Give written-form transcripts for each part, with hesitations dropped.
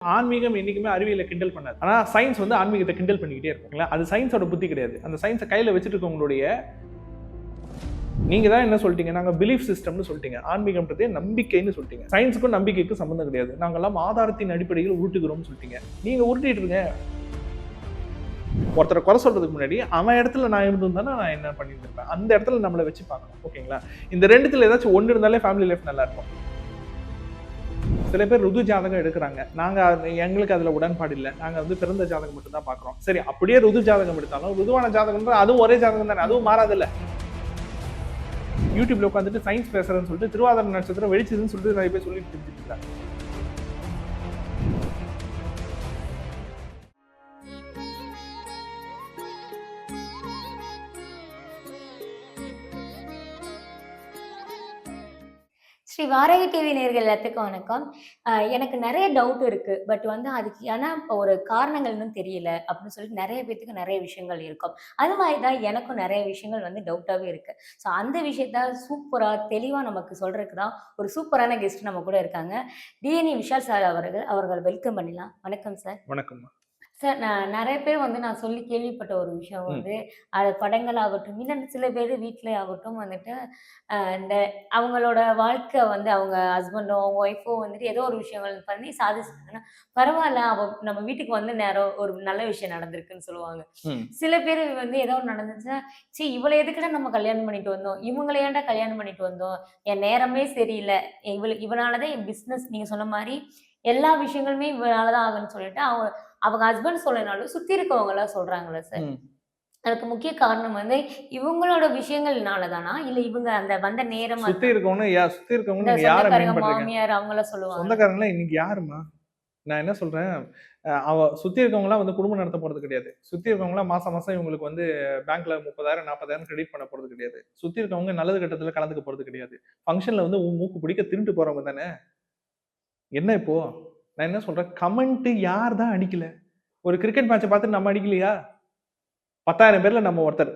ஆன்மீகம் என்னைக்குமே அறிவியலை கிண்டல் பண்ணாது. ஆனா சயின்ஸ் வந்து ஆன்மீகத்தை கிண்டல் பண்ணிக்கிட்டே இருக்குங்களா. அது சயின்ஸோட புத்தி கிடையாது. அந்த சயின்ஸை கையில வச்சுட்டு இருக்கவங்களுடைய நீங்க தான் என்ன சொல்லிட்டீங்க, நாங்க பிலீஃப் சிஸ்டம்னு சொல்லிட்டீங்க. ஆன்மீகம்ன்றதே நம்பிக்கைன்னு சொல்லிட்டீங்க. சயின்ஸுக்கும் நம்பிக்கைக்கும் சம்பந்தம் கிடையாது. நாங்கெல்லாம் ஆதாரத்தின் அடிப்படையில் உருட்டுகிறோம்னு சொல்லிட்டீங்க. நீங்க உருட்டிட்டு இருங்க. ஒருத்தரை குறை சொல்றதுக்கு முன்னாடி அவன் இடத்துல நான் இருந்திருந்தேன்னா நான் என்ன பண்ணிட்டு இருப்பேன். அந்த இடத்துல நம்மளை வச்சு பார்க்கணும். ஓகேங்களா. இந்த ரெண்டுத்துல ஏதாச்சும் ஒன்று இருந்தாலே ஃபேமிலி லைஃப் நல்லா இருக்கும். சில பேர் ருது ஜாதகம் எடுக்கிறாங்க. நாங்க எங்களுக்கு அதுல உடன்பாடு இல்லை. நாங்க வந்து பிறந்த ஜாதகம் மட்டும் தான் பாக்குறோம். சரி, அப்படியே ருது ஜாதகம் எடுத்தாலும் ருதுவான ஜாதகம் அதுவும் ஒரே ஜாதகம் தானே, அதுவும் மாறாது இல்ல. யூடியூப்ல உட்காந்துட்டு சயின்ஸ் பேசுறேன்னு சொல்லிட்டு திருவாதிரை நட்சத்திரம் வெடிச்சதுன்னு சொல்லிட்டு நிறைய பேர் சொல்லிட்டு தெரிஞ்சுட்டு இருக்காங்க. ஸ்ரீ வாராகி டிவி நேயர்கள் எல்லாத்துக்கும் வணக்கம். எனக்கு நிறைய டவுட் இருக்கு. பட் வந்து அதுக்கு ஏன்னா ஒரு காரணங்கள் இன்னும் தெரியல அப்படின்னு சொல்லிட்டு நிறைய பேத்துக்கு நிறைய விஷயங்கள் இருக்கும். அது மாதிரி தான் எனக்கும் நிறைய விஷயங்கள் வந்து டவுட்டாவே இருக்கு. ஸோ அந்த விஷயத்த சூப்பரா தெளிவா நமக்கு சொல்றதுக்கு தான் ஒரு சூப்பரான கெஸ்ட் நம்ம கூட இருக்காங்க. டிஎன்ஏ விஷால் சார் அவர்கள் வெல்கம் பண்ணிடலாம். வணக்கம் சார். வணக்கம் சார். நான் நிறைய பேர் வந்து நான் சொல்லி கேள்விப்பட்ட ஒரு விஷயம் வந்து, அது படங்களாகட்டும், இல்ல சில பேர் வீட்ல ஆகட்டும் வந்துட்டு, இந்த அவங்களோட வாழ்க்கை வந்து அவங்க ஹஸ்பண்டோ, அவங்க ஒய்ஃபோ வந்துட்டு ஏதோ ஒரு விஷயங்கள் பண்ணி சாதிச்சுட்டாங்கன்னா, பரவால்ல நம்ம வீட்டுக்கு வந்த நேரம் ஒரு நல்ல விஷயம் நடந்திருக்குன்னு சொல்லுவாங்க. சில பேர் வந்து ஏதோ ஒண்ணு நடந்துச்சுன்னா, "ச்சீ இவள எதுக்குடா நம்ம கல்யாணம் பண்ணிட்டு வந்தோம்? இவங்கள ஏன்டா கல்யாணம் பண்ணிட்டு வந்தோம்? என் நேரமே சரியில்ல. இவனால தான் என் பிசினஸ்" நீங்க சொன்ன மாரி எல்லா விஷயங்களுமே இவனால தான் ஆகுன்னு சொல்லிட்டு அவங்க ஹஸ்பண்ட் சொல்லனாலும் சுத்தி இருக்கவங்கலாம் சொல்றாங்கல்ல சார். அதுக்கு முக்கிய காரணம் வந்து இவங்களோட விஷயங்கள்னால தானா? இல்ல இவங்க அந்த வந்த நேரம் சுத்தி இருக்கவங்க நீங்க யார மீன் பண்றீங்க? மாமியார் அவங்கள சொல்லுவாங்க. சொந்தக்காரங்களா இன்னைக்கு யாருமா? நான் என்ன சொல்றேன், சுத்தி இருக்கவங்கலாம் வந்து குடும்பம் நடத்த போறது கிடையாது. சுத்தி இருக்கவங்கலாம் மாசம் மாசம் இவங்களுக்கு வந்து பேங்க்ல 30,000 40,000 கிரெடிட் பண்ண போறது கிடையாது. சுத்தி இருக்கவங்க நல்லது கெட்டத்துல கலந்துக்க போறது கிடையாது. ஃபங்ஷன்ல வந்து மூக்கு பிடிக்க திருட்டு போறவங்க தானே. என்ன இப்போ? நான் என்ன சொல்றேன், கமெண்ட் யார் தான் அடிக்கல? ஒரு கிரிக்கெட் மேட்சை பார்த்து நம்ம அடிக்கலையா? 10,000 பேர்ல நம்ம ஒருத்தர்.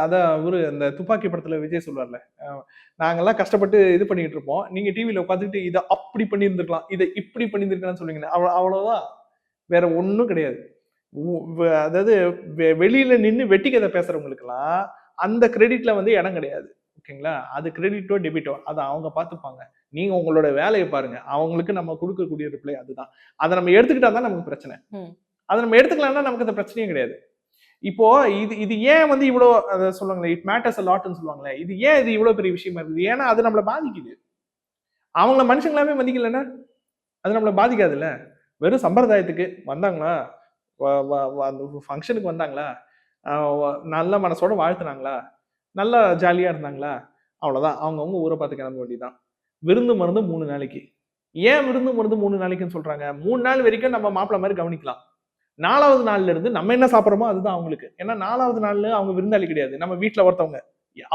அதான் அந்த துப்பாக்கி படத்துல விஜய் சொல்வார்ல, நாங்கெல்லாம் கஷ்டப்பட்டு இது பண்ணிட்டு இருப்போம். நீங்க டிவில உட்காந்துட்டு இதை அப்படி பண்ணியிருந்திருக்கலாம், இதை இப்படி பண்ணியிருந்திருக்கலாம்னு சொல்லுவீங்க. அவ்வளவுதான். வேற ஒண்ணும் கிடையாது. அதாவது வெளியில நின்று வெட்டி கதை பேசுறவங்களுக்கெல்லாம் அந்த கிரெடிட்ல வந்து இடம் கிடையாது. ஓகேங்களா. அது கிரெடிட்டோ டெபிட்டோ அதை அவங்க பார்த்துப்பாங்க. நீங்க உங்களோட வேலையை பாருங்க. அவங்களுக்கு நம்ம கொடுக்கக்கூடிய ரிப்ளை அதுதான். அதை நம்ம எடுத்துக்கிட்டா தான் நமக்கு பிரச்சனை. அதை நம்ம எடுத்துக்கலாம்னா நமக்கு அந்த பிரச்சனையும் கிடையாது. இப்போ இது ஏன் வந்து இவ்வளவு அதை சொல்லுவாங்களே, இட் மேட்டர்ஸ் அ லாட்னு சொல்லுவாங்களே, இது ஏன் இது இவ்வளவு பெரிய விஷயமா இருக்குது? ஏன்னா அது நம்மளை பாதிக்குது. அவங்கள மனுஷங்களாவே மதிக்கலன்னா அது நம்மளை பாதிக்காதுல்ல. வெறும் சம்பிரதாயத்துக்கு வந்தாங்களா, அந்த ஃபங்க்ஷனுக்கு வந்தாங்களா, நல்ல மனசோட வாழ்த்துனாங்களா, நல்லா ஜாலியா இருந்தாங்களா, அவ்வளவுதான். அவங்கவுங்க ஊரை பார்த்து கிளம்ப வேண்டியதுதான். விருந்து மருந்து 3 நாளைக்கு. ஏன் விருந்து மருந்து 3 நாளைக்குன்னு சொல்றாங்க? 3 நாள் வரைக்கும் நம்ம மாப்பிள்ளை மாதிரி கவனிக்கலாம். 4வது நாள்ல இருந்து நம்ம என்ன சாப்பிடுறோமோ அதுதான் அவங்களுக்கு. ஏன்னா 4வது நாள்ல அவங்க விருந்தாளி கிடையாது, நம்ம வீட்டுல ஒருத்தவங்க.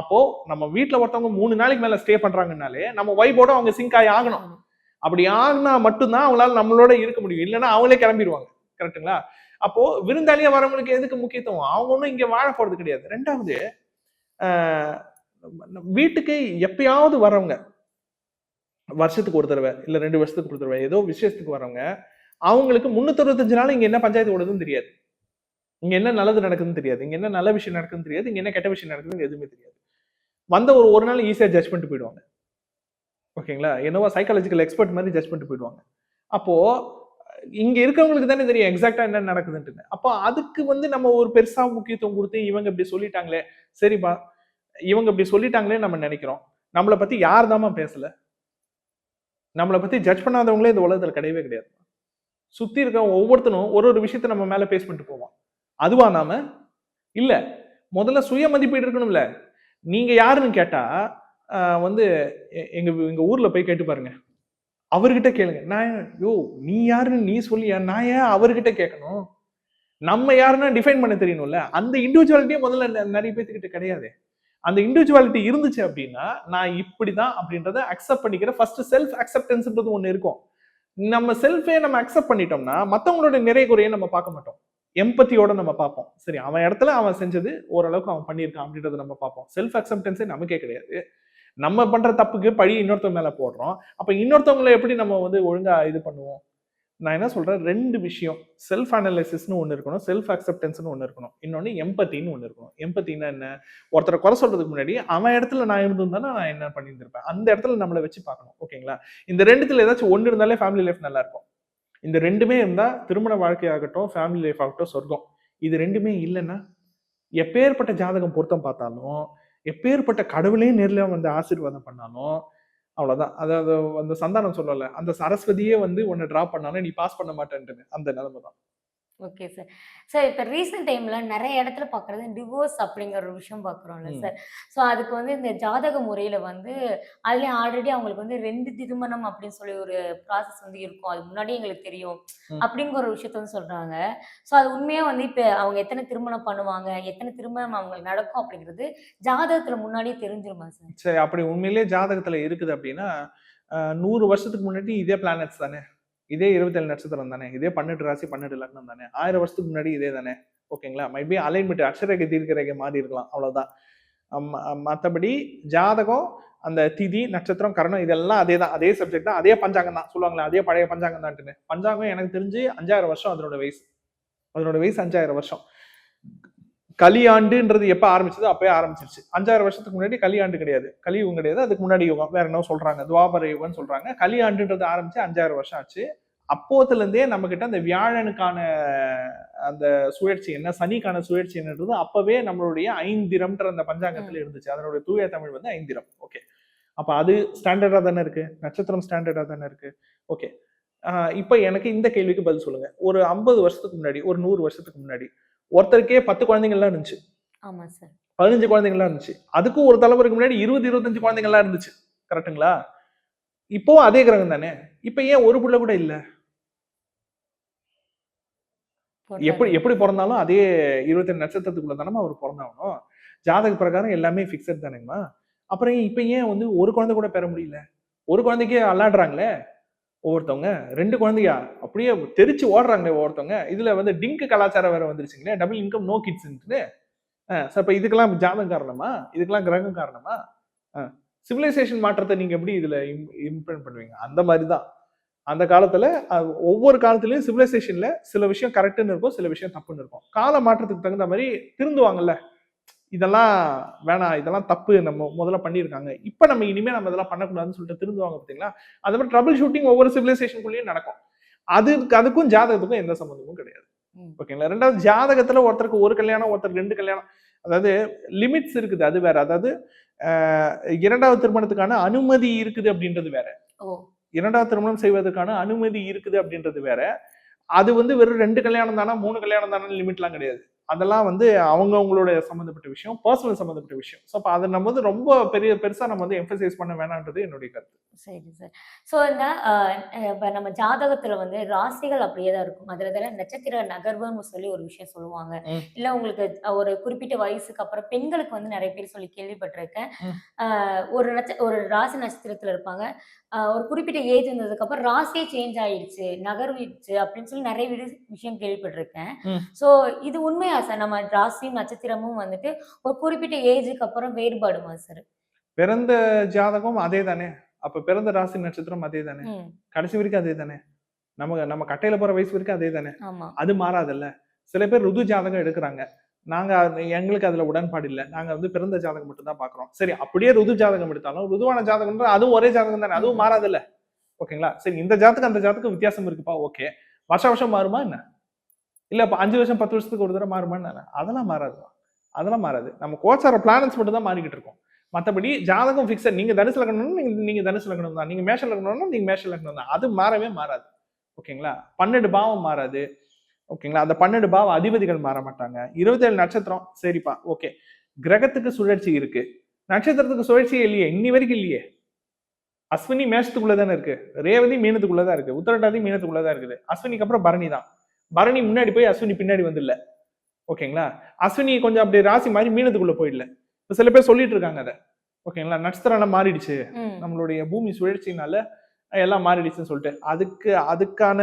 அப்போ நம்ம வீட்டுல ஒருத்தவங்க 3 நாளைக்கு மேல ஸ்டே பண்றாங்கன்னாலே நம்ம வைபோட அவங்க சிங்க் ஆகி ஆகணும். அப்படி ஆகினா மட்டும்தான் அவங்களால நம்மளோட இருக்க முடியும். இல்லைன்னா அவங்களே கிளம்பிடுவாங்க. கரெக்டுங்களா? அப்போ விருந்தாளியா வரவங்களுக்கு எதுக்கு முக்கியத்துவம்? அவங்க ஒன்றும் இங்க வாழ போறது கிடையாது. 2வது, வீட்டுக்கு எப்பயாவது வரவங்க, வருஷத்துக்கு ஒரு தடவை இல்ல 2 வருஷத்துக்கு ஒரு தடவை ஏதோ விசேஷத்துக்கு வரவங்க, அவங்களுக்கு 365 நாள் இங்க என்ன பஞ்சாயத்து ஓடுதுன்னு தெரியாது. இங்க என்ன நல்லது நடக்குதுன்னு தெரியாது. இங்க என்ன நல்ல விஷயம் நடக்குதுன்னு தெரியாது. இங்க என்ன கெட்ட விஷயம் நடக்குதுன்னு எதுவுமே தெரியாது. வந்த ஒரு நாள் ஈஸியா ஜட்ஜ் பண்ணிட்டு போயிடுவாங்க. ஓகேங்களா. என்னவோ சைக்காலஜிக்கல் எக்ஸ்பர்ட் மாதிரி ஜட்ஜ் பண்ணிட்டு போயிடுவாங்க. அப்போ இங்க இருக்கவங்களுக்கு தானே தெரியும் எக்ஸாக்டா என்ன நடக்குதுன்னு. அப்போ அதுக்கு வந்து நம்ம ஒரு பெருசா முக்கியத்துவம் கொடுத்து இவங்க இப்படி சொல்லிட்டாங்களே, சரிப்பா இவங்க இப்படி சொல்லிட்டாங்களே நம்ம நினைக்கிறோம். நம்மளை பத்தி யார் தாமா பேசல? நம்மளை பத்தி ஜட்ஜ் பண்ணாதவங்களே இந்த உலகத்துல கிடையவே கிடையாது. சுத்தி இருக்க ஒவ்வொருத்தனும் ஒரு விஷயத்த நம்ம மேல பேஸ் பண்ணிட்டு போவோம். அதுவா நாம இல்ல. முதல்ல சுய மதிப்பீடு இருக்கணும்ல. நீங்க யாருன்னு கேட்டா வந்து எங்க ஊர்ல போய் கேட்டு பாருங்க. அவர்கிட்ட கேளுங்க. நீ யாருன்னு நீ சொல்லியா? நான் ஏன் அவர்கிட்ட கேட்கணும்? நம்ம யாருன்னா டிஃபைன் பண்ண தெரியணும்ல. அந்த இண்டிவிஜுவாலிட்டியே முதல்ல நிறைய பேத்துக்கிட்ட கிடையாது. அந்த இண்டிவிஜுவாலிட்டி இருந்துச்சு அப்படின்னா நான் இப்படிதான் அப்படின்றத அக்செப்ட் பண்ணிக்கிற ஃபர்ஸ்ட் செல்ஃப் அக்செப்டன்ஸ்ன்றது ஒண்ணு இருக்கும். நம்ம செல்ஃபே நம்ம அக்செப்ட் பண்ணிட்டோம்னா மத்தவங்களோட நிறை குறையை நம்ம பார்க்க மாட்டோம். எம்பத்தியோட நம்ம பார்ப்போம். சரி, அவன் இடத்துல அவன் செஞ்சது ஓரளவுக்கு அவன் பண்ணியிருக்கான் அப்படின்றத நம்ம பார்ப்போம். செல்ஃப் அக்செப்டன்ஸே நமக்கே கிடையாது. நம்ம பண்ற தப்புக்கு பழி இன்னொருத்தவங்க மேல போடுறோம். அப்ப இன்னொருத்தவங்களை எப்படி நம்ம வந்து ஒழுங்கா இது பண்ணுவோம்? நான் என்ன சொல்றேன், 2 விஷயம். செல்ஃப் அனலைசிஸ்னு ஒண்ணு இருக்கணும், செல்ஃப் அக்செப்டன்ஸ்னு ஒண்ணு இருக்கணும். இன்னொன்னு எம்பத்தின்னு ஒண்ணு இருக்கணும். எம்பத்தின்னா என்ன? ஒருத்தரை குறை சொல்றதுக்கு முன்னாடி அவன் இடத்துல நான் இருந்திருந்தேன்னா நான் என்ன பண்ணியிருந்திருப்பேன், அந்த இடத்துல நம்மளை வச்சு பார்க்கணும். ஓகேங்களா? இந்த 2த்துல ஏதாச்சும் ஒண்ணு இருந்தாலே ஃபேமிலி லைஃப் நல்லா இருக்கும். இந்த 2மே இருந்தா திருமண வாழ்க்கையாகட்டும், ஃபேமிலி லைஃப் ஆகட்டும் சொர்க்கம். இது 2மே இல்லைன்னா எப்பேற்பட்ட ஜாதகம் பொருத்தம் பார்த்தாலும், எப்பேற்பட்ட கடவுளே நேர்ல வந்து ஆசீர்வாதம் பண்ணாலும் அவ்வளவுதான். அதாவது அந்த சந்தானம் சொல்லல, அந்த சரஸ்வதியே வந்து உன்னை டிராப் பண்ணாலும் நீ பாஸ் பண்ண மாட்டேன்ட்டு அந்த நிலைமை தான். Okay sir. சார் இப்ப ரீசென்ட் டைம்ல நெறைய இடத்துல பார்க்குறது டிவோர்ஸ் அப்படிங்கிற ஒரு விஷயம் பார்க்குறோம்ல ம். சார். ஸோ அதுக்கு வந்து இந்த ஜாதக முறையில வந்து அதுலயும் ஆல்ரெடி அவங்களுக்கு வந்து 2 திருமணம் அப்படின்னு சொல்லி ஒரு ப்ராசஸ் வந்து இருக்கும். அது முன்னாடியே எங்களுக்கு தெரியும். ம். அப்படிங்கிற ஒரு விஷயத்த வந்து சொல்றாங்க. ஸோ அது உண்மையா வந்து இப்ப அவங்க எத்தன திருமணம் பண்ணுவாங்க, எத்தன திருமணம் அவங்களுக்கு நடக்கும் அப்படிங்கிறது ஜாதகத்துல முன்னாடியே தெரிஞ்சிருமா சார்? சரி, அப்படி உண்மையிலேயே ஜாதகத்துல இருக்குது அப்படின்னா 100 வருஷத்துக்கு முன்னாடி இதே பிளானட்ஸ் தானே, இதே 27 நட்சத்திரம் தானே, இதே 12 ராசி 12 லக்னம் தானே, 1000 வருஷத்துக்கு முன்னாடி இதே தானே. ஓகேங்களா? மைபி அலைன்மெண்ட் அக்ஷரேகை தீர்க்கரேகை மாறி இருக்கலாம், அவ்வளவுதான். மற்றபடி ஜாதகம், அந்த திதி நட்சத்திரம் கரணம் இதெல்லாம் அதே தான், அதே சப்ஜெக்ட் தான், அதே பஞ்சாங்கம் தான். சொல்லுவாங்களா அதே பழைய பஞ்சாங்கம் தான்ட்டுன்னு. பஞ்சாங்கம் எனக்கு தெரிஞ்சு 5000 வருஷம் அதனோட வயசு. அதனோட வயசு 5000 வருஷம். கலியாண்டுன்றது எப்ப ஆரம்பிச்சதோ அப்பயே ஆரம்பிச்சிருச்சு. 5000 வருஷத்துக்கு முன்னாடி கலியாண்டு கிடையாது, கலியுகம் கிடையாது, அதுக்கு முன்னாடி யுகம் வேற என்ன சொல்றாங்க, துவாபர யுகம்னு சொல்றாங்க. கலியாண்டுன்றது ஆரம்பிச்சு 5000 வருஷம் ஆச்சு. அப்போத்துல இருந்தே நம்ம கிட்ட அந்த வியாழனுக்கான அந்த சுழற்சி என்ன, சனிக்கான சுழற்சி என்னன்றது அப்பவே நம்மளுடைய ஐந்திரம்ன்ற அந்த பஞ்சாங்கத்துல இருந்துச்சு. அதனுடைய தூய தமிழ் வந்து ஐந்திரம். ஓகே, அப்ப அது ஸ்டாண்டர்டா தானே இருக்கு, நட்சத்திரம் ஸ்டாண்டர்டா தானே இருக்கு. ஓகே, இப்ப எனக்கு இந்த கேள்விக்கு பதில் சொல்லுங்க. ஒரு 50 வருஷத்துக்கு முன்னாடி, ஒரு 100 வருஷத்துக்கு முன்னாடி ஒருத்தருக்கே 10 குழந்தைங்கள்லாம் இருந்துச்சு, ஆமா சார். 15 குழந்தைங்கள்லாம் இருந்துச்சு. அதுக்கும் ஒரு தலைமுறைக்கு முன்னாடி 20 25 குழந்தைங்கள்லாம் இருந்துச்சு. கரெக்ட்டுங்களா? இப்போ அதே கிரகம் தானே. இப்ப ஏன் ஒரு புள்ள கூட இல்ல? எப்படி பொருந்தாது. எப்படி பிறந்தாலும் அதே 27 நட்சத்திரத்துக்குள்ள தானமா அவர் பிறந்தாகணும். ஜாதக பிரகாரம் எல்லாமே ஃபிக்ஸட் தானேங்கம்மா. அப்புறம் இப்ப ஏன் வந்து ஒரு குழந்தை கூட பெற முடியல? ஒரு குழந்தைக்கே அல்லாடுறாங்களே ஒவ்வொருத்தவங்க. 2 குழந்தையா? அப்படியே தெரிச்சு ஓடுறாங்களே ஒவ்வொருத்தவங்க. இதுல வந்து டிங்க் கலாச்சாரம் வேற வந்துருச்சுங்களே. டபுள் இன்கம் நோ கிட்ஸ்ன்ட்டு. அப்ப இதுக்கெல்லாம் ஜாதகம் காரணமா? இதுக்கெல்லாம் கிரகம் காரணமா? சிவிலைசேஷன் மாற்றத்தை நீங்க எப்படி இதுல இம்ப்ளிமெண்ட் பண்ணுவீங்க? அந்த மாதிரி தான். அந்த காலத்துல ஒவ்வொரு காலத்துலயும் சிவிலைசேஷன்ல சில விஷயம் கரெக்ட்னு இருக்கும், சில விஷயம் தப்புன்னு இருக்கும். கால மாற்றத்துக்கு தகுந்த மாதிரி திருந்துவாங்கல்ல. இதெல்லாம் வேணாம், இதெல்லாம் தப்பு, நம்ம முதல்ல பண்ணியிருக்காங்க, இப்ப நம்ம இனிமே நம்ம இதெல்லாம் பண்ணக்கூடாதுன்னு சொல்லிட்டு திருந்துவாங்க பார்த்தீங்களா? அது மாதிரி ட்ரபிள் ஷூட்டிங் ஒவ்வொரு சிவிலைசேஷனுக்குள்ளேயும் நடக்கும். அதுக்கும் ஜாதகத்துக்கும் எந்த சம்பந்தமும் கிடையாது. ம். ஓகேங்களா? 2வது ஜாதகத்துல ஒருத்தருக்கு ஒரு கல்யாணம், ஒருத்தருக்கு 2 கல்யாணம், அதாவது லிமிட்ஸ் இருக்குது, அது வேற. அதாவது 2வது திருமணத்துக்கான அனுமதி இருக்குது அப்படின்றது வேற. ஓ! 2வது திருமணம் செய்வதற்கான அனுமதி இருக்குது அப்படின்றது வேற. அது வந்து வெறும் 2 கல்யாணம் தானா, 3 கல்யாணம் தானு லிமிட்லாம் கிடையாது. அதெல்லாம் வந்து அவங்கவங்களோட சம்பந்தப்பட்ட விஷயம், பர்சனல் சம்பந்தப்பட்ட விஷயம். ஸோ அப்ப அத நம்ம வந்து ரொம்ப பெருசா நம்ம வந்து எம்பசைஸ் பண்ண வேணாம்ன்றது என்னுடைய கருத்து. சரி சார். ஸோ இந்த இப்ப நம்ம ஜாதகத்துல வந்து ராசிகள் அப்படியே தான் இருக்கும். அதுல நட்சத்திர நகர்வுன்னு சொல்லி ஒரு விஷயம் சொல்லுவாங்க. ம். இல்ல உங்களுக்கு ஒரு குறிப்பிட்ட வயசுக்கு அப்புறம் பெண்களுக்கு வந்து நெறைய பேர் சொல்லி கேள்விப்பட்டிருக்கேன். ம். ஒரு ராசி நட்சத்திரத்துல இருப்பாங்க. ஒரு குறிப்பிட்ட ஏஜ் வந்ததுக்கப்புறம் ராசியே சேஞ்ச் ஆயிடுச்சு, நகர்விடுச்சு அப்படின்னு சொல்லி நெறைய விஷயம் கேள்விப்பட்டிருக்கேன். ம். ஸோ இது உண்மையா சார்? நம்ம ராசியும் நட்சத்திரமும் வந்துட்டு ஒரு குறிப்பிட்ட ஏஜுக்கு அப்புறம் வேறுபடுமா சார்? பிறந்த ஜாதகம் அதே தானே. அப்ப பிறந்த ராசி நட்சத்திரம் அதே தானே. ம். கடைசி வரைக்கும் அதே தானே. நம்ம கட்டையில போற வயசு வரைக்கும் அதே தானே. ஆமா. அது மாறாதுல்ல. சில பேர் ருது ஜாதகம் எடுக்குறாங்க. எங்களுக்கு அதுல உடன்பாடு இல்ல. நாங்க வந்து பிறந்த ஜாதகம் மட்டும் தான் பார்க்கிறோம். சரி, அப்படியே ருது ஜாதகம் எடுத்தாலும் ருதுவான ஜாதகம்ன்ற அதுவும் ஒரே ஜாதகம் தானே. அதுவும் மாறாதுல்ல. ஓகேங்களா? சரி, இந்த ஜாதகம் அந்த ஜாதகம் வித்தியாசம் இருக்குப்பா. ஓகே. வருஷம் மாறுமா என்ன? இல்ல அப்ப 5 வருஷம் 10 வருஷத்துக்கு ஒரு தடவை மாறுமா என்ன? அதெல்லாம் மாறாது. அதெல்லாம் மாறாது. நம்ம கோச்சார பிளானட்ஸ் மட்டும் தான் மாறிக்கிட்டு இருக்கோம். மத்தபடி ஜாதகம் ஃபிக்ஸட். நீங்க தனுசு லக்னம்னா நீங்க தனுசு லக்னம் தான். நீங்க மேஷ லக்னம்னா நீங்க மேஷ லக்னம் தான். அது மாறவே மாறாது. ஓகேங்களா? 12 பாவம் மாறாது. ஓகேங்களா? அந்த 12 பாவ அதிபதிகள் மாற மாட்டாங்க. 27 நட்சத்திரம் சரிப்பா. ஓகே. கிரகத்துக்கு சுழற்சி இருக்கு. நட்சத்திரத்துக்கு சுழற்சியே இல்லையே. இன்னி வரைக்கும் இல்லையே. அஸ்வினி மேஷத்துக்குள்ள தானே இருக்கு. ரேவதி மீனத்துக்குள்ள தான் இருக்கு. உத்திரட்டாதி மீனத்துக்குள்ள தான் இருக்குது. அஸ்வினிக்கு அப்புறம் பரணி தான். பரணி முன்னாடி போய் அஸ்வினி பின்னாடி வந்து இல்ல. ஓகேங்களா? அஸ்வினி கொஞ்சம் அப்படி ராசி மாதிரி மீனத்துக்குள்ள போயிடல. இப்ப சில பேர் சொல்லிட்டு இருக்காங்க அத. ஓகேங்களா? நட்சத்திரம் எல்லாம் மாறிடுச்சு, நம்மளுடைய பூமி சுழற்சினால எல்லாம் மாறிடுச்சுன்னு சொல்லிட்டு அதுக்கான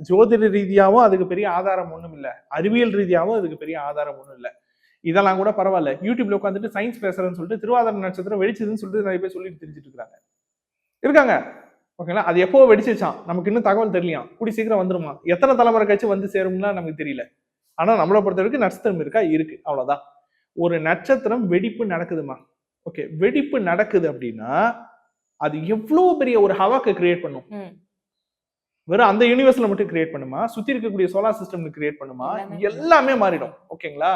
ஜோதிட ரீதியாவும் அதுக்கு பெரிய ஆதாரம் ஒண்ணும் இல்ல, அறிவியல் ரீதியாவும் அதுக்கு பெரிய ஆதாரம் ஒண்ணும் இல்ல. இதெல்லாம் கூட பரவாயில்ல. யூடியூப்ல உட்காந்துட்டு சயின்ஸ் பேசுறேன்னு சொல்லிட்டு திருவாதிரை நட்சத்திரம் வெடிச்சதுன்னு சொல்லிட்டு நிறைய பேர் சொல்லிட்டு தெரிஞ்சுட்டு இருக்காங்க. ஓகேங்களா? அது எப்போ வெடிச்சிச்சாம், நமக்கு இன்னும் தகவல் தெரியலையாம். கூடி சீக்கிரம் வந்துருமா. எத்தனை தலைமுறை கழிச்சு வந்து சேரும்லாம் நமக்கு தெரியல. ஆனா நம்மள பொறுத்தவரைக்கும் நட்சத்திரம் இருக்கா? இருக்கு. அவ்வளவுதான். ஒரு நட்சத்திரம் வெடிப்பு நடக்குதுமா. ஓகே. வெடிப்பு நடக்குது அப்படின்னா, அது எவ்வளவு பெரிய ஒரு ஹவாக்க கிரியேட் பண்ணும். வெறும் அந்த யூனிவர்ஸ்ல மட்டும் கிரியேட் பண்ணுமா? சுத்தி இருக்கக்கூடிய சோலார் சிஸ்டம் கிரியேட் பண்ணுமா? எல்லாமே மாறிடும். ஓகேங்களா?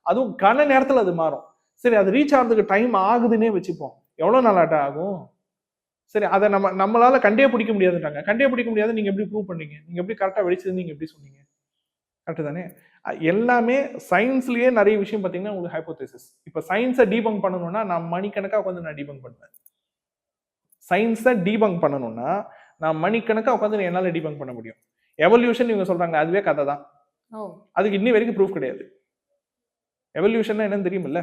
அதுவும் கன நேரத்துல அது மாறும். சரி, அது ரீச் ஆகிறதுக்கு டைம் ஆகுதுன்னே வச்சுப்போம். எவ்வளவு நாளாட்ட ஆகும்? சரி, அதை நம்மளால கண்டே பிடிக்க முடியாதுன்றாங்க. கண்டே பிடிக்க முடியாது, நீங்க எப்படி ப்ரூவ் பண்ணீங்க? நீங்க எப்படி கரெக்டா வெடிச்சதுன்னு நீங்க எப்படி சொன்னீங்க? கரெக்ட் தானே? எல்லாமே சயின்ஸ்லயே நிறைய விஷயம் பாத்தீங்கன்னா உங்களுக்கு ஹைப்போதேசிஸ். இப்ப சயின்ஸை டீபங்க் பண்ணணும்னா நான் மணிக்கணக்கா உட்காந்து நான் டீபங்க் பண்ணுவேன். சயின்ஸை டீபங்க் பண்ணணும்னா நான் மணிக்கணக்கா உட்காந்து என்னால டீபங்க் பண்ண முடியும். எவல்யூஷன் இவங்க சொல்றாங்க, அதுவே கதை தான். அதுக்கு இன்னி வரைக்கும் ப்ரூஃப் கிடையாது. எவல்யூஷன் என்னன்னு தெரியுமில்ல?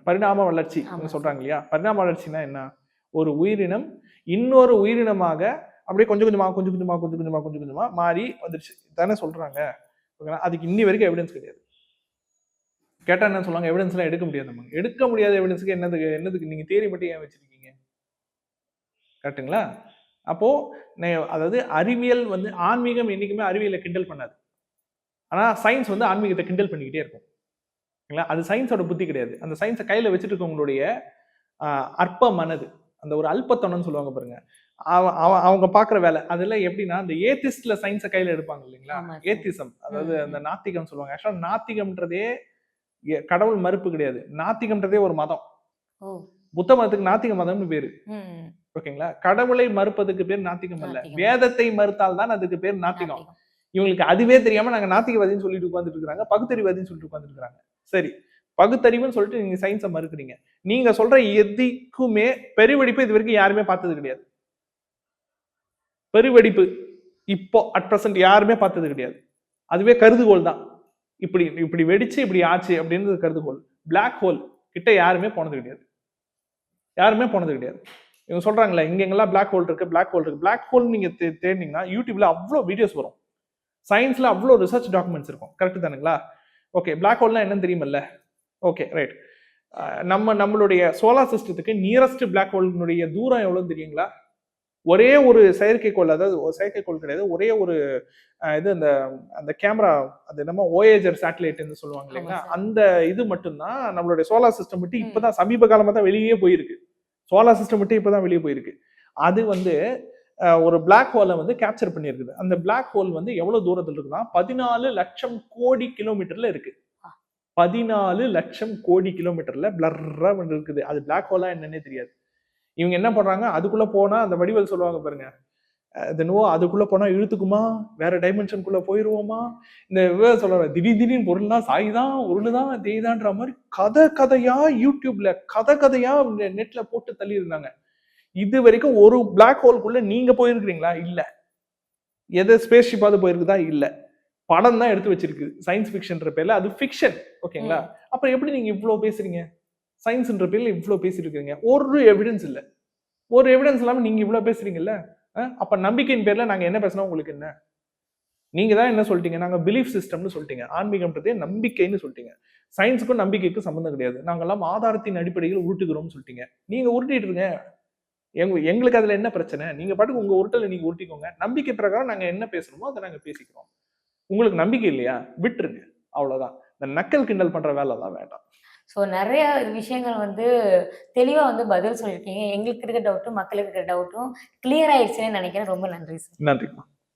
பரிணாம வளர்ச்சி சொல்றாங்க இல்லையா? பரிணாம வளர்ச்சினா என்ன? ஒரு உயிரினம் இன்னொரு உயிரினமாக அப்படியே கொஞ்சம் கொஞ்சமா மாறி வந்துருச்சு தானே சொல்றாங்க. அதுக்கு இன்னி வரைக்கும் எவிடன்ஸ் கிடையாது. கேட்டா என்ன சொல்லுவாங்க? எவிடன்ஸ் எல்லாம் எடுக்க முடியாது. நமக்கு எடுக்க முடியாத எவிடன்ஸுக்கு என்னதுக்கு நீங்க தியரி மட்டும் ஏன் வச்சிருக்கீங்க? கரெக்டுங்களா? அப்போ அதாவது அறிவியல் வந்து ஆன்மீகம் என்னைக்குமே அறிவியலை கிண்டல் பண்ணாது. ஆனா சயின்ஸ் வந்து ஆன்மீகத்தை கிண்டல் பண்ணிக்கிட்டே இருக்கும். அது சயின்ஸோட புத்தி கிடையாது. அந்த சயின்ஸை கையில வச்சுட்டு இருக்கவங்களுடைய அற்ப மனது, அந்த ஒரு அல்பத்தனம்னு சொல்லுவாங்க பாருங்க, அவங்க பாக்குற வேலை. அதெல்லாம் எப்படின்னா அந்த ஏத்திஸ்ட்ல சயின்ஸை கையில எடுப்பாங்க இல்லைங்களா? ஏத்திசம், அதாவது அந்த நாத்திகம் சொல்லுவாங்க. ஆக்சுவலா நாத்திகம்ன்றதே கடவுள் மறுப்பு கிடையாது. நாத்திகம்ன்றதே ஒரு மதம். புத்த மதத்துக்கு நாத்திக மதம்னு பேரு. ஓகேங்களா? கடவுளை மறுப்பதுக்கு பேர் நாத்திகம் அல்ல. வேதத்தை மறுத்தால் தான் அதுக்கு பேர் நாத்திகம். இவங்களுக்கு அதுவே தெரியாம நாங்க நாத்திகவாதின்னு சொல்லிட்டு உட்கார்ந்துட்டு இருக்காங்க, பகுத்தறிவாதின்னு சொல்லிட்டு உட்கார்ந்துட்டு இருக்காங்க. சரி, பகுத்தறிவுன்னு சொல்லிட்டு நீங்க சயின்ஸை மறுக்கிறீங்க. நீங்க சொல்ற எதுக்குமே பெருவெடிப்பு இது வரைக்கும் யாருமே பார்த்தது கிடையாது. பெருவெடிப்பு இப்போ அட் பிரசன்ட் யாருமே பார்த்தது கிடையாது. அதுவே கருதுகோள் தான். இப்படி வெடிச்சு இப்படி ஆச்சு அப்படின்றது கருதுகோள். பிளாக் ஹோல் கிட்ட யாருமே போனது கிடையாது. யாருமே போனது கிடையாது. இவங்க சொல்றாங்களே இங்க எங்கெல்லாம் பிளாக் ஹோல் இருக்கு, பிளாக் ஹோல் இருக்கு. பிளாக் ஹோல் நீங்க தேடினீங்கன்னா யூடியூப்ல அவ்வளவு வீடியோஸ் வரும். சயின்ஸ்ல அவ்வளவு ரிசர்ச் டாக்குமெண்ட்ஸ் இருக்கும். கரெக்ட் தானுங்களா? ஓகே. பிளாக் ஹோல்னா என்னன்னு தெரியுமல்ல? Okay, right. நம்மளுடைய சோலார் சிஸ்டத்துக்கு நியரஸ்ட் பிளாக் ஹோலினுடைய தூரம் எவ்வளவு தெரியுங்களா? ஒரே ஒரு செயற்கைக்கோள், அதாவது ஒரு செயற்கைக்கோள் கிடையாது, ஒரே ஒரு இது அந்த கேமரா, அது என்னமோ ஓயேஜர் சேட்டலைட்னு சொல்லுவாங்க இல்லைங்களா? அந்த இது மட்டும்தான் நம்மளுடைய சோலார் சிஸ்டம் விட்டு இப்பதான் சமீப காலமா தான் வெளியே போயிருக்கு. சோலார் சிஸ்டம் விட்டு இப்பதான் வெளியே போயிருக்கு. அது வந்து ஒரு பிளாக் ஹோலை வந்து கேப்சர் பண்ணியிருக்குது. அந்த பிளாக் ஹோல் வந்து எவ்வளவு தூரத்தில் இருக்குன்னா 14 லட்சம் கோடி கிலோமீட்டர்ல இருக்கு. 14 லட்சம் கோடி கிலோமீட்டர்ல பிளர்ரா இருக்குது. அது பிளாக் ஹோலா என்னன்னே தெரியாது. இவங்க என்ன பண்றாங்க? அதுக்குள்ள போனா அந்த வடிவல் சொல்லுவாங்க பாருங்க, அதுக்குள்ள போனா இழுத்துக்குமா, வேற டைமென்ஷனுக்குள்ள போயிருவோமா, இந்த சொல்ற திடீர்னு பொருள்லாம் சாய்தான், உருளுதான், தேய்தான்ற மாதிரி கதையா யூடியூப்ல கதையா நெட்ல போட்டு தள்ளி இருந்தாங்க. இது வரைக்கும் ஒரு பிளாக் ஹோல்குள்ள நீங்க போயிருக்கிறீங்களா? இல்ல. எது ஸ்பேஸ் ஷிப்பாவது போயிருக்குதா? இல்ல. படம் தான் எடுத்து வச்சிருக்கு சயின்ஸ் ஃபிக்ஷன்ற பேர்ல. அது ஃபிக்ஷன். ஓகேங்களா? அப்புறம் எப்படி நீங்க இவ்வளவு பேசுறீங்க? சயின்ஸ்ன்ற பேர்ல இவ்வளவு பேசிட்டு இருக்கீங்க. ஒரு எவிடன்ஸ் இல்ல. ஒரு எவிடன்ஸ் இல்லாம நீங்க இவ்வளவு பேசுறீங்கல்ல? அப்ப நம்பிக்கையின் பேர்ல நாங்க என்ன பேசினா உங்களுக்கு என்ன? நீங்க தான் என்ன சொல்லிட்டீங்க? நாங்க பிலீஃப் சிஸ்டம்னு சொல்லிட்டீங்க. ஆன்மீகம்ன்றதே நம்பிக்கைன்னு சொல்லிட்டீங்க. சயின்ஸுக்கும் நம்பிக்கைக்கும் சம்பந்தம் கிடையாது. நாங்கெல்லாம் ஆதாரத்தின் அடிப்படையில் உருட்டுகிறோம்னு சொல்லிட்டீங்க. நீங்க உருட்டிட்டு இருங்க. எங்களுக்கு அதுல என்ன பிரச்சனை? நீங்க பாட்டுக்கு உங்க உருட்டலை நீங்க உருட்டிக்கோங்க. நம்பிக்கை பிரகாரம் நாங்க என்ன பேசணுமோ அதை நாங்க பேசிக்கிறோம். உங்களுக்கு நம்பிக்கை இல்லையா? விட்டுருங்க. அவ்வளவுதான். இந்த நக்கல் கிண்டல் பண்ற வேலை தான் வேண்டாம். ஸோ நிறைய விஷயங்கள் வந்து தெளிவா வந்து பதில் சொல்லியிருக்கீங்க. எங்களுக்கு இருக்க டவுட்டும் மக்களுக்கு இருக்கிற டவுட்டும் கிளியர் ஆயிடுச்சுன்னு நினைக்கிறேன். ரொம்ப நன்றி சார். நன்றிம்மா.